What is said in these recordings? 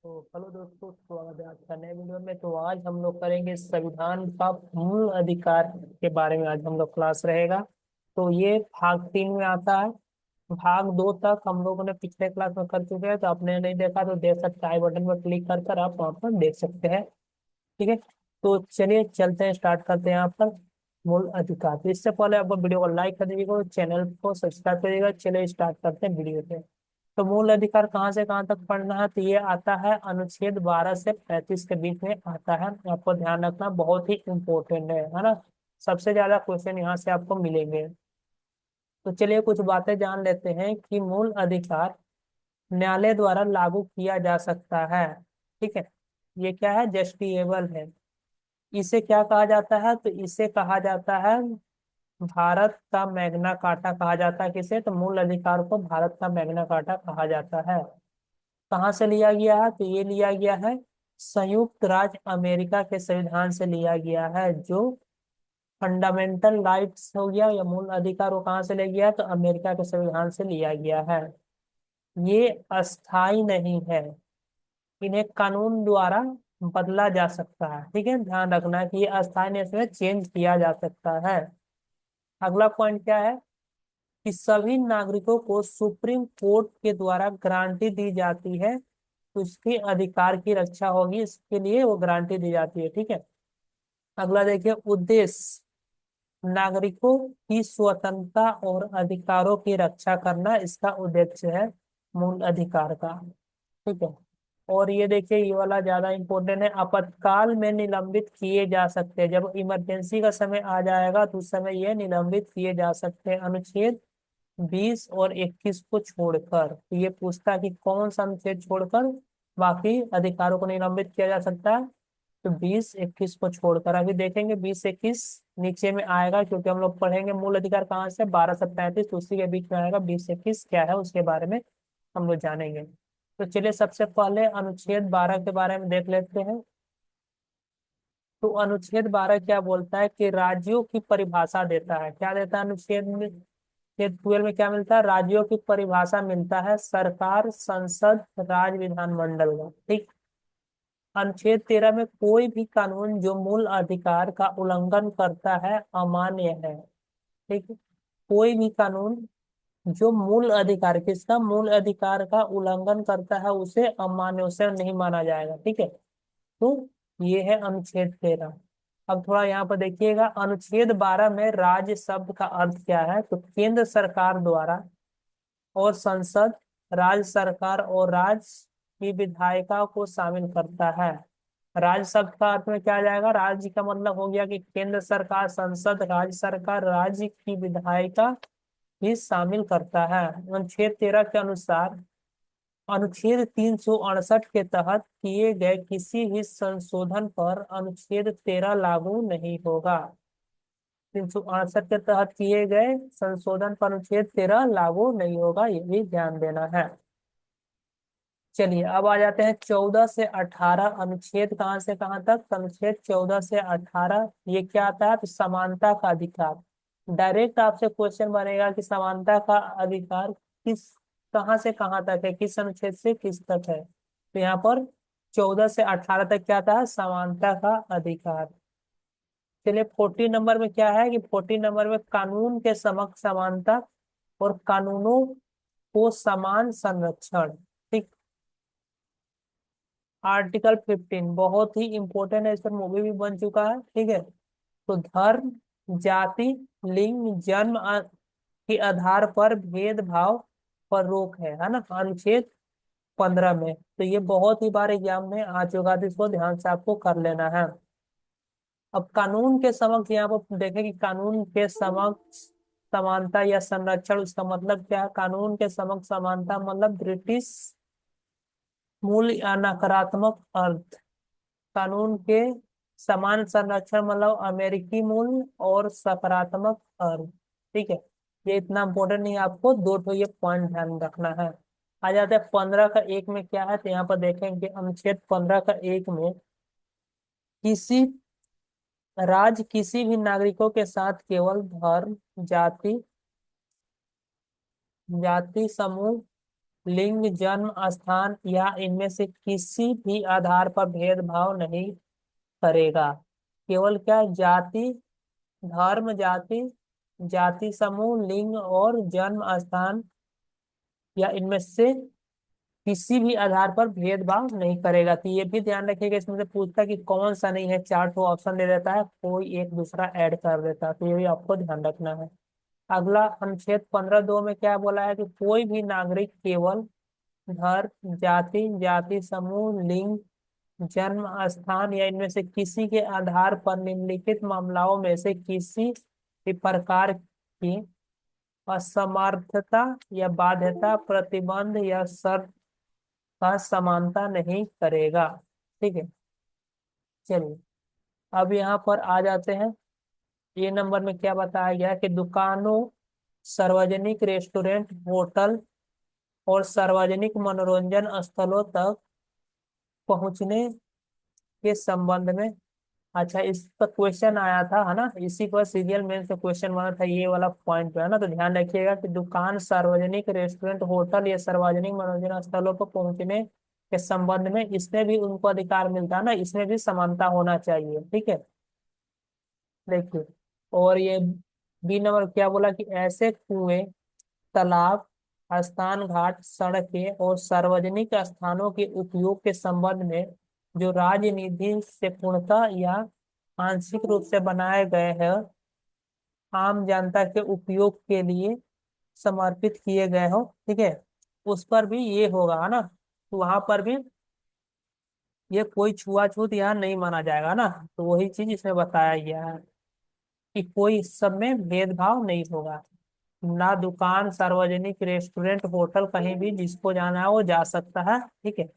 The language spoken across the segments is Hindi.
तो हेलो दोस्तों, स्वागत है आज का नए वीडियो में। तो आज हम लोग करेंगे संविधान का मूल अधिकार के बारे में। आज हम लोग क्लास रहेगा। तो ये भाग 3 में आता है। भाग 2 तक हम लोगों ने पिछले क्लास में कर चुके हैं, तो आपने नहीं देखा तो देख सकते हैं। आई बटन पर क्लिक कर कर आप वहाँ पर देख सकते हैं। ठीक है। तो चलिए चलते हैं, स्टार्ट करते हैं यहाँ पर। मूल अधिकार। तो इससे पहले आपको वीडियो को लाइक कर दीजिएगा, चैनल को सब्सक्राइब करिएगा। चलिए स्टार्ट करते हैं वीडियो से। तो मूल अधिकार कहाँ से कहाँ तक पढ़ना है, तो ये आता है अनुच्छेद 12 से 35 के बीच में आता है। आपको ध्यान रखना, बहुत ही इंपॉर्टेंट है ना। सबसे ज्यादा क्वेश्चन यहाँ से आपको मिलेंगे। तो चलिए कुछ बातें जान लेते हैं कि मूल अधिकार न्यायालय द्वारा लागू किया जा सकता है। ठीक है। ये क्या है, जस्टिसेबल है। इसे क्या कहा जाता है, तो इसे कहा जाता है भारत का मैग्ना कार्टा कहा जाता है। किसे, तो मूल अधिकार को भारत का मैग्ना कार्टा कहा जाता है। कहाँ से लिया गया है, तो ये लिया गया है संयुक्त राज्य अमेरिका के संविधान से लिया गया है। जो फंडामेंटल राइट्स हो गया या मूल अधिकार, वो कहाँ से लिया गया है, तो अमेरिका के संविधान से लिया गया है। ये अस्थाई नहीं है, इन्हें कानून द्वारा बदला जा सकता है। ठीक है, ध्यान रखना है कि ये अस्थाई नहीं है, इसमें चेंज किया जा सकता है। अगला पॉइंट क्या है कि सभी नागरिकों को सुप्रीम कोर्ट के द्वारा गारंटी दी जाती है। तो उसके अधिकार की रक्षा होगी, इसके लिए वो गारंटी दी जाती है। ठीक है। अगला देखिए, उद्देश्य नागरिकों की स्वतंत्रता और अधिकारों की रक्षा करना इसका उद्देश्य है मूल अधिकार का। ठीक है। और ये देखिए, ये वाला ज्यादा इंपॉर्टेंट है। आपातकाल में निलंबित किए जा सकते हैं, जब इमरजेंसी का समय आ जाएगा तो उस समय ये निलंबित किए जा सकते हैं। अनुच्छेद 20 और 21 को छोड़कर। तो ये पूछता है कि कौन सा अनुच्छेद छोड़कर बाकी अधिकारों को निलंबित किया जा सकता है, तो 20 21 को छोड़कर। अभी देखेंगे 20 21 नीचे में आएगा, क्योंकि हम लोग पढ़ेंगे मूल अधिकार कहाँ से, 12 से 35, तो उसी के बीच में आएगा। 20 21 क्या है उसके बारे में हम लोग जानेंगे। तो चलिए सबसे पहले अनुच्छेद 12 के बारे में देख लेते हैं। तो अनुच्छेद 12 क्या बोलता है कि राज्यों की परिभाषा देता है। क्या देता है अनुच्छेद में, छेद 12 में क्या मिलता है, राज्यों की परिभाषा मिलता है। सरकार, संसद, राज्य विधानमंडल का। ठीक। अनुच्छेद 13 में कोई भी कानून जो मूल अधिकार का उल्लंघन करता है अमान्य है। ठीक है। कोई भी कानून जो मूल अधिकार, किसका, मूल अधिकार का उल्लंघन करता है उसे अमान्य, उसे नहीं माना जाएगा। ठीक है। तो ये है अनुच्छेद 13। अब थोड़ा यहाँ पर देखिएगा, अनुच्छेद 12 में राज्य शब्द का अर्थ क्या है, तो केंद्र सरकार द्वारा और संसद, राज्य सरकार और राज्य की विधायिका को शामिल करता है। राज्य शब्द का अर्थ में क्या आ जाएगा, राज्य का मतलब हो गया कि केंद्र सरकार, संसद, राज्य सरकार, राज्य की विधायिका भी शामिल करता है। अनुच्छेद 13 के अनुसार अनुच्छेद 368 के तहत किए गए किसी भी संशोधन पर अनुच्छेद 13 लागू नहीं होगा। 368 के तहत किए गए संशोधन पर अनुच्छेद 13 लागू नहीं होगा, ये भी ध्यान देना है। चलिए अब आ जाते हैं 14 से 18 अनुच्छेद। कहाँ से कहाँ तक, अनुच्छेद 14 से 18 ये क्या आता है, तो समानता का अधिकार। डायरेक्ट आपसे क्वेश्चन बनेगा कि समानता का अधिकार किस, कहाँ से कहाँ तक है, किस अनुच्छेद से किस तक है। तो यहाँ पर 14 से 18 तक क्या आता है, समानता का अधिकार। चलिए 14 नंबर में क्या है कि 14 नंबर में कानून के समक्ष समानता और कानूनों को समान संरक्षण। ठीक। आर्टिकल 15 बहुत ही इंपॉर्टेंट है, इस पर मूवी भी बन चुका है। ठीक है। तो धर्म, जाति, लिंग, जन्म के आधार पर भेदभाव पर रोक है ना, अनुच्छेद 15 में। तो ये बहुत ही बार एग्जाम में आ चुका है, तो इसको ध्यान से आपको कर लेना है। अब कानून के समक्ष यहाँ पर देखें कि कानून के समक्ष समानता या संरक्षण, उसका मतलब क्या है, कानून के समक्ष समानता मतलब ब्रिटिश मूल या नकारात्मक अर्थ, कानून के समान संरक्षण मतलब अमेरिकी मूल और सकारात्मक अर्थ। ठीक है। ये इतना इम्पोर्टेंट नहीं है, आपको दो ठो ये पॉइंट ध्यान रखना है। आ जाते हैं 15 का 1 में क्या है, तो यहाँ पर देखेंगे अनुच्छेद 15 का 1 में किसी राज्य किसी भी नागरिकों के साथ केवल धर्म, जाति, समूह लिंग, जन्म स्थान या इनमें से किसी भी आधार पर भेदभाव नहीं करेगा। केवल क्या, जाति, धर्म, जाति, जाति समूह, लिंग और जन्म स्थान या इनमें से किसी भी आधार पर भेदभाव नहीं करेगा। तो ये भी ध्यान रखिएगा, इसमें से पूछता है कि कौन सा नहीं है, चार ठो ऑप्शन दे देता है, कोई एक दूसरा ऐड कर देता है, तो ये भी आपको ध्यान रखना है। अगला अनुच्छेद 15(2) में क्या बोला है कि कोई भी नागरिक केवल धर्म, जाति, जाति समूह, लिंग, जन्म स्थान या इनमें से किसी के आधार पर निम्नलिखित मामलों में से किसी भी प्रकार की असमर्थता या बाध्यता, प्रतिबंध या शर्त का समानता नहीं करेगा। ठीक है, चलिए अब यहाँ पर आ जाते हैं। ये नंबर में क्या बताया गया है कि दुकानों, सार्वजनिक रेस्टोरेंट, होटल और सार्वजनिक मनोरंजन स्थलों तक पहुंचने के संबंध में। अच्छा, इस पर क्वेश्चन आया था, है ना, इसी पर सीरियल में से क्वेश्चन बना था, ये वाला पॉइंट पे है ना। तो ध्यान रखिएगा कि दुकान, सार्वजनिक रेस्टोरेंट, होटल या सार्वजनिक मनोरंजन स्थलों पर पहुंचने के संबंध में इसमें भी उनको अधिकार मिलता है ना, इसमें भी समानता होना चाहिए। ठीक है, देखिए, और ये बी नंबर क्या बोला कि ऐसे कुएं, तालाब, स्नान घाट, सड़कें और सार्वजनिक स्थानों के उपयोग के संबंध में जो राजनिधि से पूर्णतः या आंशिक रूप से बनाए गए हैं, आम जनता के उपयोग के लिए समर्पित किए गए हो, ठीक है, उस पर भी ये होगा, है ना। तो वहां पर भी ये कोई छुआछूत यहाँ नहीं माना जाएगा ना। तो वही चीज इसमें बताया गया है कि कोई इस सब में भेदभाव नहीं होगा। ना दुकान, सार्वजनिक रेस्टोरेंट, होटल, कहीं भी जिसको जाना है वो जा सकता है। ठीक है,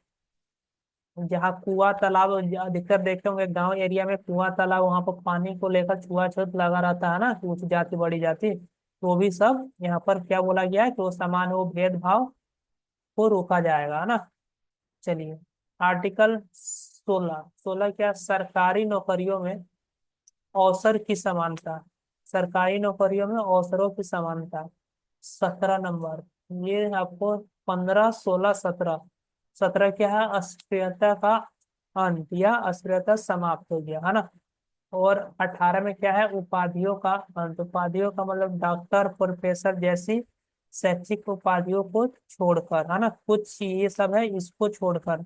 जहाँ कुआं तालाब, अधिकतर देखे होंगे गांव एरिया में कुआं तालाब, वहां पर पानी को लेकर छुआछूत लगा रहता है ना, कि उच्च जाति बड़ी जाति, तो वो भी सब यहाँ पर क्या बोला गया है कि वो समान, वो भेदभाव को रोका जाएगा, है ना। चलिए, आर्टिकल 16 क्या, सरकारी नौकरियों में अवसर की समानता, सरकारी नौकरियों में अवसरों की समानता। 17 नंबर, ये आपको 15, 16, 17, 17 क्या है, अस्पृश्यता का अंत या अस्पृश्यता समाप्त हो गया, है ना। और 18 में क्या है, उपाधियों का अंत। उपाधियों का मतलब डॉक्टर, प्रोफेसर जैसी शैक्षिक उपाधियों को छोड़कर, है ना, कुछ ये सब है इसको छोड़कर,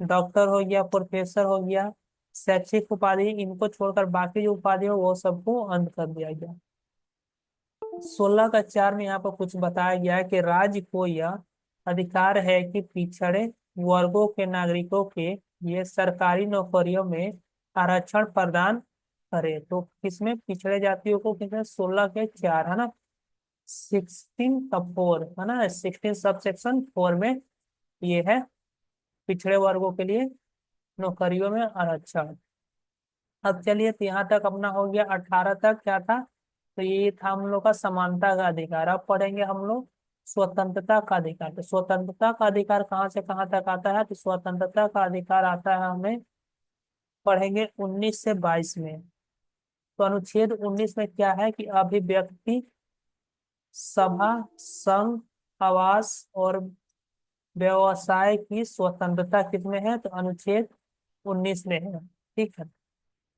डॉक्टर हो गया, प्रोफेसर हो गया, शैक्षिक उपाधि, इनको छोड़कर बाकी जो उपाधि हो वो सबको अंत कर दिया गया। 16 का 4 में यहाँ पर कुछ बताया गया है कि राज्य को यह अधिकार है कि पिछड़े वर्गों के नागरिकों के लिए सरकारी नौकरियों में आरक्षण प्रदान करे। तो किसमें, पिछड़े जातियों को, किसमें, 16 के 4, है ना। 16 का 4, है ना, 16 सब सेक्शन 4 में ये है, पिछड़े वर्गों के लिए नौकरियों में आरक्षण। अब चलिए, तो यहाँ तक अपना हो गया। 18 तक क्या था, तो ये था हम लोग का समानता का अधिकार। अब पढ़ेंगे हम लोग स्वतंत्रता का अधिकार। तो स्वतंत्रता का अधिकार कहाँ से कहाँ तक आता है, तो स्वतंत्रता का अधिकार आता है हमें, पढ़ेंगे 19 से 22 में। तो अनुच्छेद 19 में क्या है कि अभिव्यक्ति, सभा, संघ, आवास और व्यवसाय की स्वतंत्रता किसमें है, तो अनुच्छेद 19 में है। ठीक है,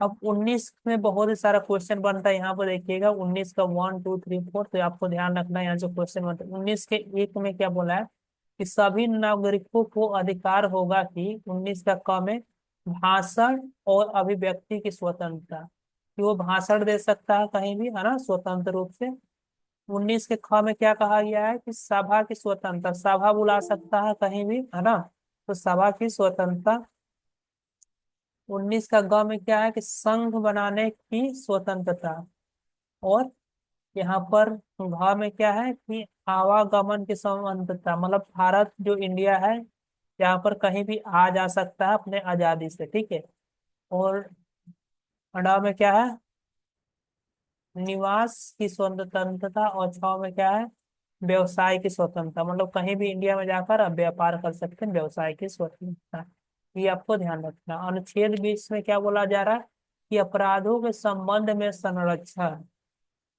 अब 19 में बहुत ही सारा क्वेश्चन बनता है, यहाँ पर देखिएगा 19 का 1, 2, 3, 4, तो आपको ध्यान रखना है यहाँ से क्वेश्चन बनता है। 19 के 1 में क्या बोला है कि सभी नागरिकों को अधिकार होगा कि 19 का क में भाषण और अभिव्यक्ति की स्वतंत्रता, कि वो भाषण दे सकता है कहीं भी, है ना, स्वतंत्र रूप से। 19 के ख में क्या कहा गया है कि सभा की स्वतंत्रता, सभा बुला सकता है कहीं भी, है ना, तो सभा की स्वतंत्रता। 19 का ग में क्या है कि संघ बनाने की स्वतंत्रता। और यहाँ पर घ में क्या है कि आवागमन की स्वतंत्रता, मतलब भारत जो इंडिया है, यहाँ पर कहीं भी आ जा सकता है अपने आजादी से। ठीक है, और ड में क्या है, निवास की स्वतंत्रता। और 6 में क्या है, व्यवसाय की स्वतंत्रता, मतलब कहीं भी इंडिया में जाकर आप व्यापार कर सकते हैं, व्यवसाय की स्वतंत्रता। ये आपको ध्यान रखना। अनुच्छेद 20 में क्या बोला जा रहा है कि अपराधों के संबंध में संरक्षण,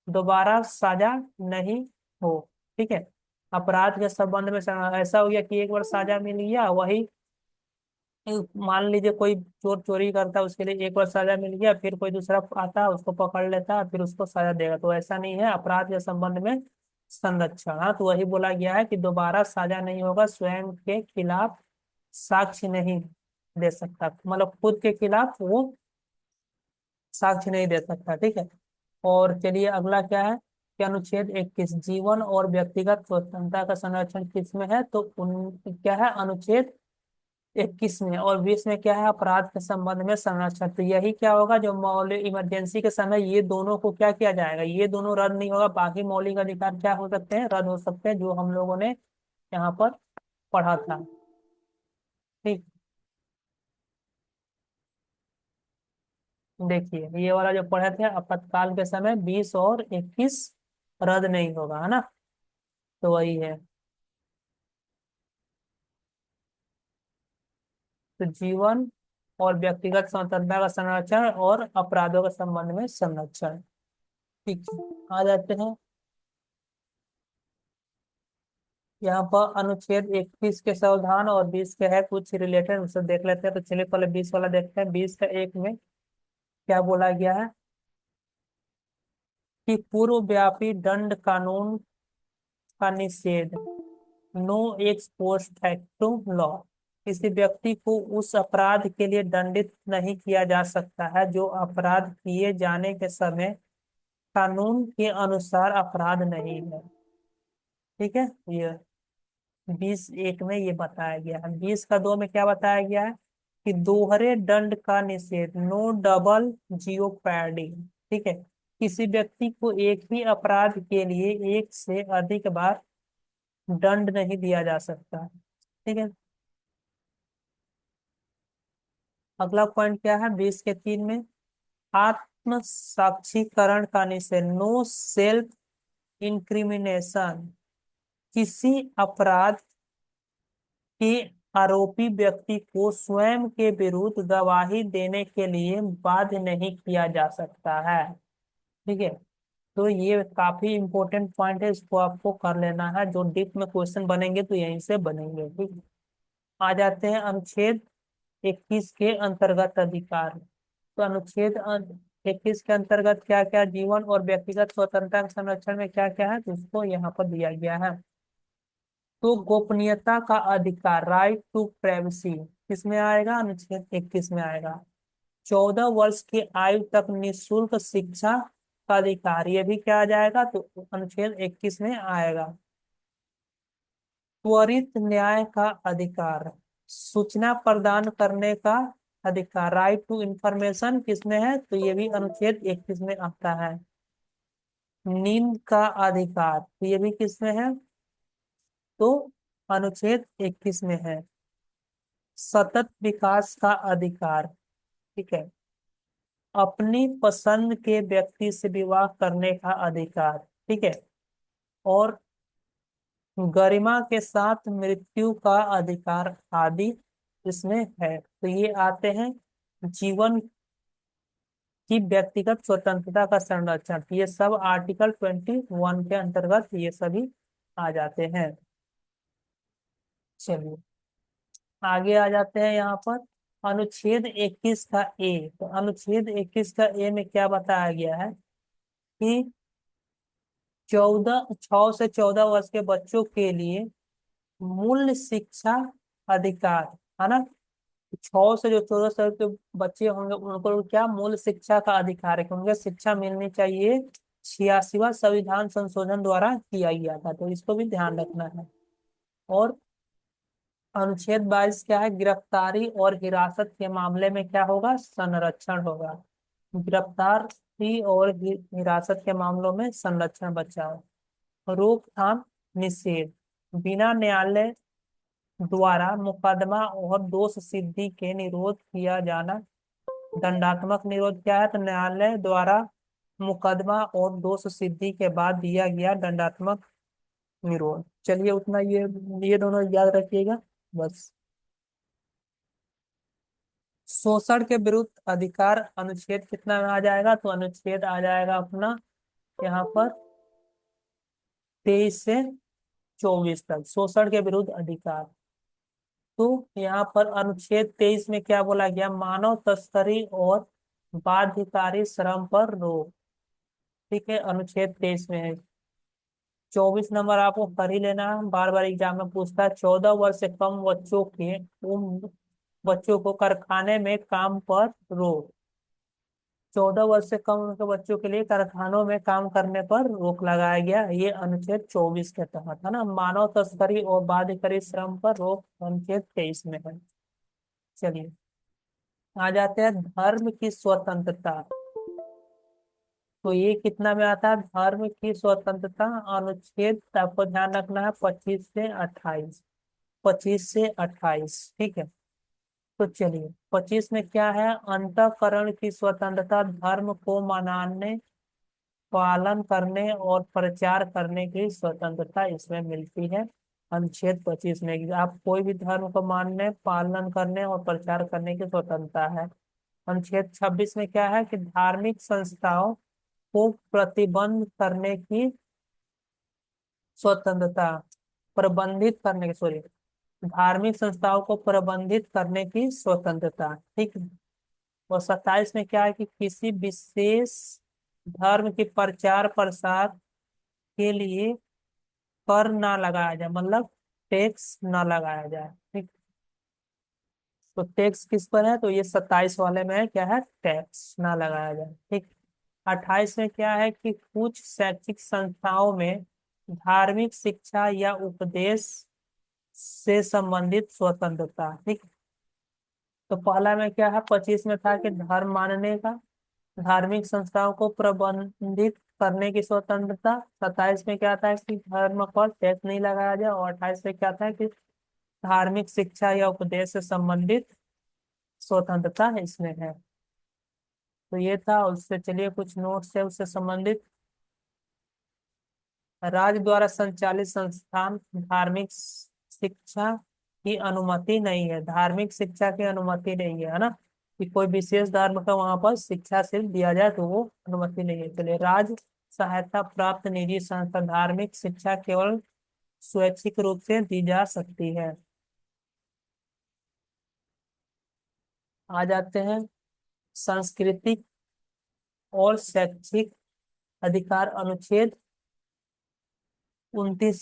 दोबारा साजा नहीं हो। ठीक है, अपराध के संबंध में ऐसा हो गया कि एक बार सजा मिल गया, वही मान लीजिए कोई चोर चोरी करता है, उसके लिए एक बार सजा मिल गया, फिर कोई दूसरा आता है उसको पकड़ लेता है, फिर उसको सजा देगा, तो ऐसा नहीं है। अपराध के संबंध में संरक्षण, हाँ, तो वही बोला गया है कि दोबारा सजा नहीं होगा, स्वयं के खिलाफ साक्ष्य नहीं दे सकता, मतलब खुद के खिलाफ वो साक्ष्य नहीं दे सकता, ठीक है। और चलिए अगला क्या है कि अनुच्छेद 21 जीवन और व्यक्तिगत स्वतंत्रता का संरक्षण किस में है, तो उन क्या है, अनुच्छेद 21 में। और 20 में क्या है, अपराध के संबंध में संरक्षण। तो यही क्या होगा, जो मौलिक इमरजेंसी के समय ये दोनों को क्या किया जाएगा, ये दोनों रद्द नहीं होगा, बाकी मौलिक अधिकार क्या हो सकते हैं, रद्द हो सकते हैं, जो हम लोगों ने यहाँ पर पढ़ा था, ठीक। देखिए ये वाला जो पढ़े थे, आपातकाल के समय 20 और 21 रद्द नहीं होगा, है ना, तो वही है। तो जीवन और व्यक्तिगत स्वतंत्रता का संरक्षण और अपराधों के संबंध में संरक्षण, ठीक है। आ जाते हैं यहाँ पर अनुच्छेद 21 के संविधान और 20 के है कुछ रिलेटेड, उसे देख लेते हैं। तो चलिए पहले 20 वाला देखते हैं। 20 का एक में क्या बोला गया है कि पूर्व व्यापी दंड कानून का निषेध, no ex post facto law, किसी व्यक्ति को उस अपराध के लिए दंडित नहीं किया जा सकता है जो अपराध किए जाने के समय कानून के अनुसार अपराध नहीं है, ठीक है। ये 20(1) में ये बताया गया है। 20 का 2 में क्या बताया गया है कि दोहरे दंड का निषेध, नो डबल जियोपैडी, ठीक है। किसी व्यक्ति को एक ही अपराध के लिए एक से अधिक बार दंड नहीं दिया जा सकता, ठीक है। अगला पॉइंट क्या है 20 के 3 में, आत्म साक्षीकरण का निषेध, नो सेल्फ इंक्रिमिनेशन, किसी अपराध के आरोपी व्यक्ति को स्वयं के विरुद्ध गवाही देने के लिए बाध्य नहीं किया जा सकता है, ठीक है। तो ये काफी इंपॉर्टेंट पॉइंट है, इसको आपको कर लेना है, जो डीप में क्वेश्चन बनेंगे तो यहीं से बनेंगे, ठीक है। आ जाते हैं अनुच्छेद 21 के अंतर्गत अधिकार। तो अनुच्छेद 21 के अंतर्गत क्या क्या जीवन और व्यक्तिगत स्वतंत्रता के संरक्षण में क्या क्या है, तो उसको यहाँ पर दिया गया है। तो गोपनीयता का अधिकार, राइट टू प्राइवेसी, किसमें आएगा, अनुच्छेद 21 में आएगा। 14 वर्ष की आयु तक निःशुल्क शिक्षा का अधिकार, ये भी क्या आ जाएगा, तो अनुच्छेद 21 में आएगा। त्वरित न्याय का अधिकार, सूचना प्रदान करने का अधिकार, राइट टू इंफॉर्मेशन किसमें है, तो ये भी अनुच्छेद 21 में आता है। नींद का अधिकार, तो ये भी किसमें है, तो अनुच्छेद 21 में है। सतत विकास का अधिकार, ठीक है। अपनी पसंद के व्यक्ति से विवाह करने का अधिकार, ठीक है। और गरिमा के साथ मृत्यु का अधिकार आदि इसमें है। तो ये आते हैं जीवन की व्यक्तिगत स्वतंत्रता का संरक्षण, ये सब आर्टिकल 21 के अंतर्गत ये सभी आ जाते हैं। चलिए आगे आ जाते हैं यहाँ पर अनुच्छेद 21 का ए। तो अनुच्छेद 21 का ए में क्या बताया गया है कि 6 से 14 वर्ष के बच्चों के लिए मूल शिक्षा अधिकार, है ना। 6 से जो 14 साल के बच्चे होंगे उनको क्या मूल शिक्षा का अधिकार है कि उनको शिक्षा मिलनी चाहिए, 86वां संविधान संशोधन द्वारा किया गया था, तो इसको भी ध्यान रखना है। और अनुच्छेद 22 क्या है, गिरफ्तारी और हिरासत के मामले में क्या होगा, संरक्षण होगा। गिरफ्तारी और हिरासत के मामलों में संरक्षण, बचाव। रोकथाम निषेध, बिना न्यायालय द्वारा मुकदमा और दोष सिद्धि के निरोध किया जाना। दंडात्मक निरोध क्या है, तो न्यायालय द्वारा मुकदमा और दोष सिद्धि के बाद दिया गया दंडात्मक निरोध। चलिए उतना ये दोनों याद रखिएगा बस। शोषण के विरुद्ध अधिकार अनुच्छेद कितना में आ जाएगा, तो अनुच्छेद आ जाएगा अपना यहाँ पर 23 से 24 तक शोषण के विरुद्ध अधिकार। तो यहाँ पर अनुच्छेद 23 में क्या बोला गया, मानव तस्करी और बाध्यकारी श्रम पर रोक। ठीक है, अनुच्छेद 23 में है। 24 नंबर आपको कर ही लेना, बार बार एग्जाम में पूछता है। 14 वर्ष से कम बच्चों के उम्र बच्चों को कारखाने में काम पर रोक। 14 वर्ष से कम उम्र के बच्चों के लिए कारखानों में काम करने पर रोक लगाया गया, ये अनुच्छेद 24 के तहत है ना। मानव तस्करी और बाध्यकारी श्रम पर रोक अनुच्छेद 23 में है। चलिए आ जाते हैं धर्म की स्वतंत्रता। तो ये कितना में आता है, धर्म की स्वतंत्रता अनुच्छेद आपको ध्यान रखना है 25 से 28। 25 से 28, ठीक है। तो चलिए 25 में क्या है, अंतःकरण की स्वतंत्रता, धर्म को मनाने पालन करने और प्रचार करने की स्वतंत्रता इसमें मिलती है। अनुच्छेद 25 में आप कोई भी धर्म को मानने, पालन करने और प्रचार करने की स्वतंत्रता है। अनुच्छेद 26 में क्या है कि धार्मिक संस्थाओं को प्रतिबंध करने की स्वतंत्रता, प्रबंधित करने की, सॉरी, धार्मिक संस्थाओं को प्रबंधित करने की स्वतंत्रता, ठीक है। और 27 में क्या है कि किसी विशेष धर्म के प्रचार प्रसार के लिए कर ना लगाया जाए, मतलब टैक्स ना लगाया जाए, ठीक। तो टैक्स किस पर है, तो ये 27 वाले में है, क्या है, टैक्स ना लगाया जाए, ठीक। 28 में क्या है कि कुछ शैक्षिक संस्थाओं में धार्मिक शिक्षा या उपदेश से संबंधित स्वतंत्रता, ठीक। तो पहला में क्या है, 25 में था कि धर्म मानने का, धार्मिक संस्थाओं को प्रबंधित करने की स्वतंत्रता। 27 में क्या था है कि धर्म पर टैक्स नहीं लगाया जाए। और 28 में क्या था कि धार्मिक शिक्षा या उपदेश से संबंधित स्वतंत्रता इसमें है। तो ये था, उससे चलिए कुछ नोट्स है उससे संबंधित। राज्य द्वारा संचालित संस्थान धार्मिक शिक्षा की अनुमति नहीं है, धार्मिक शिक्षा की अनुमति नहीं है ना, कि कोई विशेष धर्म का वहां पर शिक्षा सिर्फ दिया जाए तो वो अनुमति नहीं है। चलिए राज्य सहायता प्राप्त निजी संस्था, धार्मिक शिक्षा केवल स्वैच्छिक रूप से दी जा सकती है। आ जाते हैं सांस्कृतिक और शैक्षिक अधिकार, अनुच्छेद 29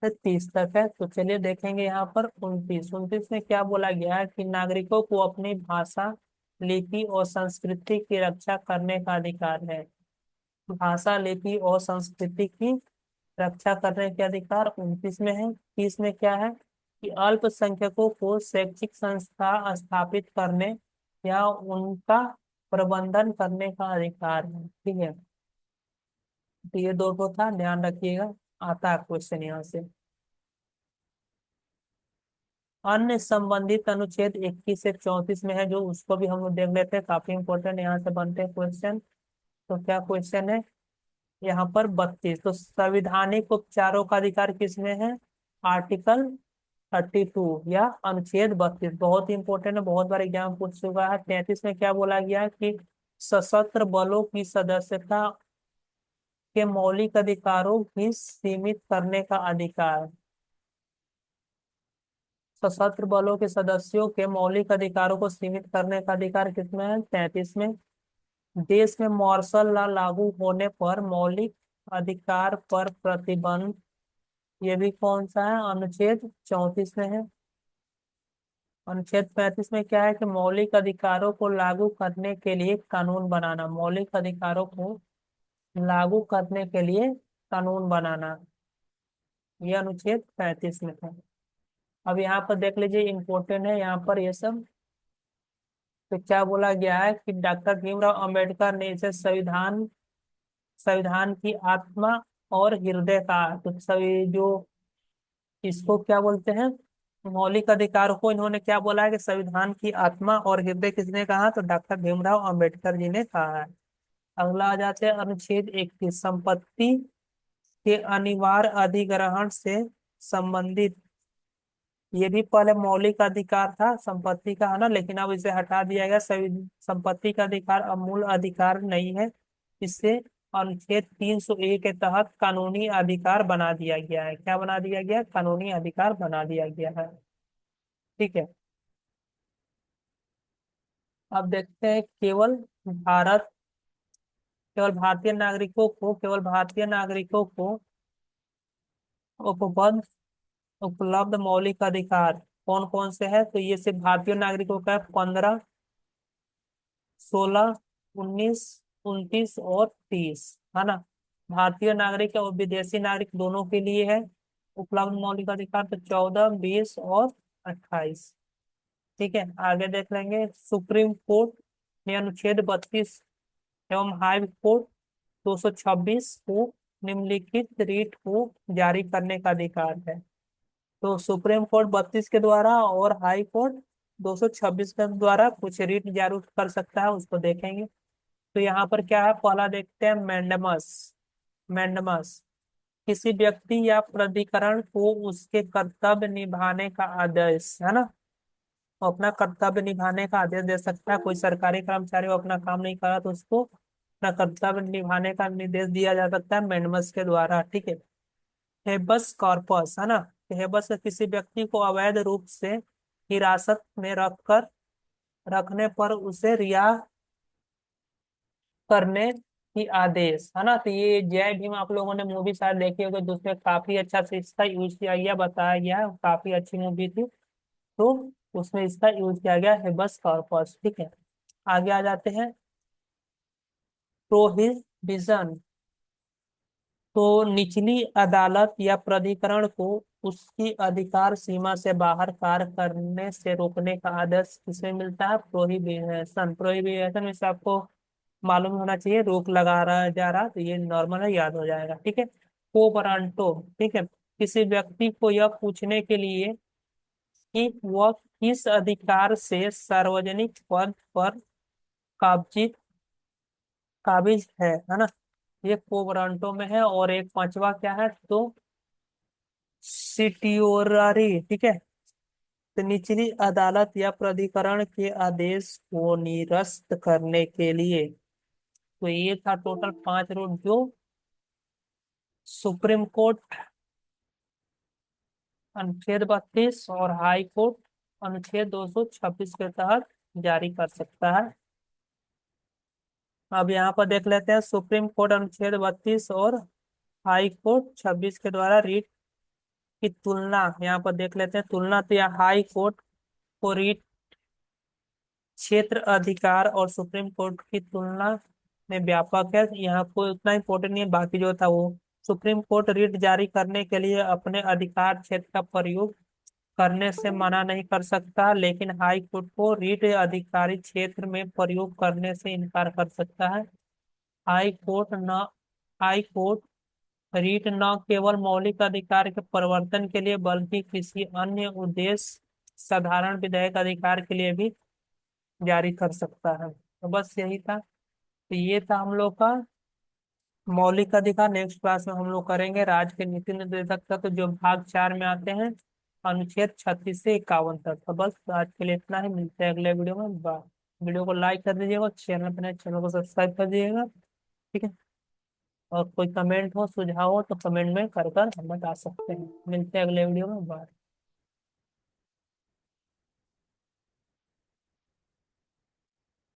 से 30 तक है। तो चलिए देखेंगे यहाँ पर 29 में क्या बोला गया है कि नागरिकों को अपनी भाषा, लिपि और संस्कृति की रक्षा करने का अधिकार है। भाषा, लिपि और संस्कृति की रक्षा करने के अधिकार 29 में है। 30 में क्या है कि अल्पसंख्यकों को शैक्षिक संस्था स्थापित करने या उनका प्रबंधन करने का अधिकार है, ठीक है। तो ये दो को था, ध्यान रखिएगा, आता है क्वेश्चन यहाँ से। अन्य संबंधित अनुच्छेद 21 से 34 में है, जो उसको भी हम लोग देख लेते हैं, काफी इंपॉर्टेंट यहाँ से बनते हैं क्वेश्चन। तो क्या क्वेश्चन है यहाँ पर 32, तो संवैधानिक उपचारों का अधिकार किसमें है, आर्टिकल 32 या अनुच्छेद 32, बहुत इंपॉर्टेंट है, बहुत बार एग्जाम पूछ चुका है। 33 में क्या बोला गया है कि सशस्त्र बलों की सदस्यता के मौलिक अधिकारों की सीमित करने का अधिकार। सशस्त्र बलों के सदस्यों के मौलिक अधिकारों को सीमित करने का अधिकार किसमें है, 33 में। देश में मार्शल लॉ लागू होने पर मौलिक अधिकार पर प्रतिबंध, ये भी कौन सा है, अनुच्छेद 34 में है। अनुच्छेद 35 में क्या है कि मौलिक अधिकारों को लागू करने के लिए कानून बनाना, मौलिक अधिकारों को लागू करने के लिए कानून बनाना, ये अनुच्छेद 35 में है। अब यहाँ पर देख लीजिए, इंपॉर्टेंट है यहाँ पर ये सब। तो क्या बोला गया है कि डॉक्टर भीमराव अंबेडकर ने इसे संविधान संविधान की आत्मा और हृदय का, तो सभी जो इसको क्या बोलते हैं, मौलिक अधिकार को इन्होंने क्या बोला है कि संविधान की आत्मा और हृदय, किसने कहा, तो डॉक्टर भीमराव अंबेडकर जी ने कहा है। अगला आ जाते हैं अनुच्छेद 31, संपत्ति के अनिवार्य अधिग्रहण से संबंधित। ये भी पहले मौलिक अधिकार था संपत्ति का, है ना, लेकिन अब इसे हटा दिया गया। संपत्ति का अधिकार अब मूल अधिकार नहीं है, इससे अनुच्छेद 301 के तहत कानूनी अधिकार बना दिया गया है। क्या बना दिया गया है? कानूनी अधिकार बना दिया गया है। ठीक है। अब देखते हैं केवल भारतीय नागरिकों को उपलब्ध उपलब्ध मौलिक अधिकार कौन कौन से है? तो ये सिर्फ भारतीय नागरिकों का 15, 16, 19, 29 और 30 है ना। भारतीय नागरिक और विदेशी नागरिक दोनों के लिए है उपलब्ध मौलिक अधिकार, तो 14, 20 और 28। ठीक है, आगे देख लेंगे। सुप्रीम कोर्ट ने अनुच्छेद 32 एवं हाई कोर्ट 226 को निम्नलिखित रीट को जारी करने का अधिकार है। तो सुप्रीम कोर्ट 32 के द्वारा और हाई कोर्ट 226 के द्वारा कुछ रीट जारी कर सकता है, उसको देखेंगे। तो यहाँ पर क्या है, पहला देखते हैं मैंडेमस। मैंडेमस किसी व्यक्ति या प्राधिकरण को उसके कर्तव्य निभाने का आदेश, है ना। वो अपना कर्तव्य निभाने का आदेश दे सकता है। कोई सरकारी कर्मचारी वो अपना काम नहीं कर रहा तो उसको अपना कर्तव्य निभाने का निर्देश दिया जा सकता है मैंडेमस के द्वारा। ठीक है। हेबस कॉर्पस, है ना। हेबस किसी व्यक्ति को अवैध रूप से हिरासत में रखने पर उसे रिहा करने की आदेश, है ना। तो ये जय भीम आप लोगों ने मूवी शायद देखी होगी, तो उसमें काफी अच्छा से इसका यूज किया गया, बताया गया है, काफी अच्छी मूवी थी। तो उसमें इसका यूज किया गया है बस कॉर्पस। ठीक है, आगे आ जाते हैं। प्रोहिबिशन, तो निचली अदालत या प्राधिकरण को उसकी अधिकार सीमा से बाहर कार्य करने से रोकने का आदेश किसमें मिलता है? प्रोहिबिशन। प्रोहिबिशन में से आपको मालूम होना चाहिए, रोक लगा रहा जा रहा, तो ये नॉर्मल है, याद हो जाएगा। ठीक है। कोबरांटो, ठीक है, किसी व्यक्ति को यह पूछने के लिए कि वह किस अधिकार से सार्वजनिक पद पर काबिज काबिज है ना। ये कोबरांटो में है। और एक पांचवा क्या है, तो सिटियोरारी। ठीक है, तो निचली अदालत या प्राधिकरण के आदेश को निरस्त करने के लिए। तो ये था टोटल 5 रूट जो सुप्रीम कोर्ट अनुच्छेद 32 और हाई कोर्ट अनुच्छेद 226 के तहत जारी कर सकता है। अब यहाँ पर देख लेते हैं सुप्रीम कोर्ट अनुच्छेद 32 और हाई कोर्ट 26 के द्वारा रीट की तुलना। यहाँ पर देख लेते हैं तुलना। तो यहाँ हाई कोर्ट को रीट क्षेत्र अधिकार और सुप्रीम कोर्ट की तुलना में व्यापक है। यहाँ कोई उतना इम्पोर्टेंट नहीं है, बाकी जो था वो। सुप्रीम कोर्ट रीट जारी करने के लिए अपने अधिकार क्षेत्र का प्रयोग करने से मना नहीं कर सकता, लेकिन हाई कोर्ट को रीट अधिकारी क्षेत्र में प्रयोग करने से इनकार कर सकता है। हाई कोर्ट न हाई कोर्ट रीट न केवल मौलिक अधिकार के प्रवर्तन के लिए बल्कि किसी अन्य उद्देश्य साधारण विधायक अधिकार के लिए भी जारी कर सकता है। तो बस यही था। तो ये था हम लोग का मौलिक अधिकार। नेक्स्ट क्लास में हम लोग करेंगे राज्य के नीति निर्देशक का, तो जो भाग 4 में आते हैं अनुच्छेद 36 से 51 तक। तो बस आज के लिए इतना ही, मिलते हैं अगले वीडियो में। बाय। वीडियो को लाइक कर दीजिएगा, चैनल को सब्सक्राइब कर दीजिएगा। ठीक है। और कोई कमेंट हो सुझाव हो तो कमेंट में कर हम बता सकते हैं। मिलते हैं अगले वीडियो में। बाय।